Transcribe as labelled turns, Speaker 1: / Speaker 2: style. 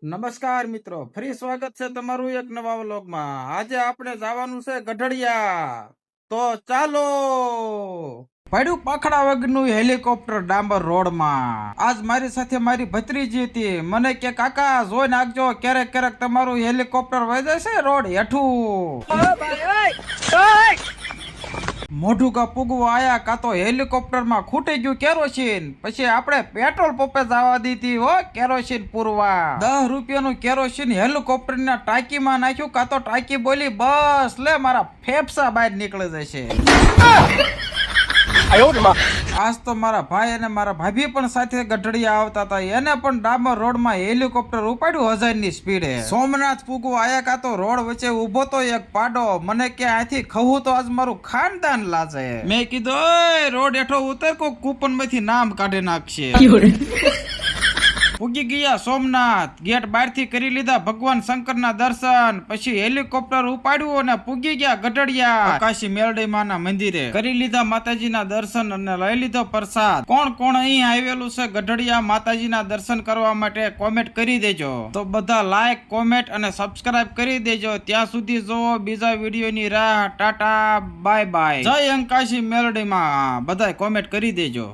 Speaker 1: નમસ્કાર મિત્રો, ફરી સ્વાગત છે તમારું એક નવા વ્લોગમાં. આજે આપણે જવાનું છે ગઢડિયા, તો ચાલો. પડ્યું પાખડા વગરનું હેલિકોપ્ટર ડાંબર રોડમાં. આજ મારી સાથે મારી ભત્રીજી હતી. મને કે કાકા જોઈ નાખજો, ક્યારેક ક્યારેક તમારું હેલિકોપ્ટર વહી જશે રોડ હેઠું. મોઢું કા પૂગવું આયા કા તો હેલિકોપ્ટર માં ખૂટી ગયું કેરોસીન. પછી આપણે પેટ્રોલ પંપે જવા દીધી હો કેરોસીન પૂરવા. 10 રૂપિયાનું કેરોસીન હેલિકોપ્ટર ના ટાંકીમાં નાખ્યું કા તો ટાંકી બોલી બસ લે મારા ફેફસા બહાર નીકળી જશે. આજ તો મારા ભાઈ અને મારા ભાભી પણ સાથે ગઢડિયા આવતા હતા. એને પણ ડામર રોડ માં હેલિકોપ્ટર ઉપાડ્યું 1000 ની સ્પીડે. સોમનાથ પૂગવું આયા કા તો રોડ વચ્ચે ઉભો તો એક પાડો. મને કે આથી ખવું તો આજ મારું ખાનદાન લાજે. મેં કીધું ઓય રોડ હેઠો ઉતર, કોઈ કૂપન માંથી નામ કાઢી નાખશે. પૂગી ગયા સોમનાથ. ગેટ બહારથી કરી લીધા ભગવાન શંકરના દર્શન. પછી હેલિકોપ્ટર ઉપાડ્યું અને પૂગી ગયા ગઢડિયા આકાશી મેલડી માના મંદિરે. કરી લીધા માતાજીના દર્શન અને લઈ લીધો પ્રસાદ. કોણ કોણ અહીં આવેલું છે ગઢડિયા માતાજીના દર્શન કરવા માટે કોમેન્ટ કરી દેજો. તો બધા લાઈક, કોમેન્ટ અને સબસ્ક્રાઇબ કરી દેજો. ત્યાં સુધી જો બીજા વિડીયોની રાહ. Tata bye bye. જય અંકાશી મેલડી માં. બધાય કોમેન્ટ કરી દેજો.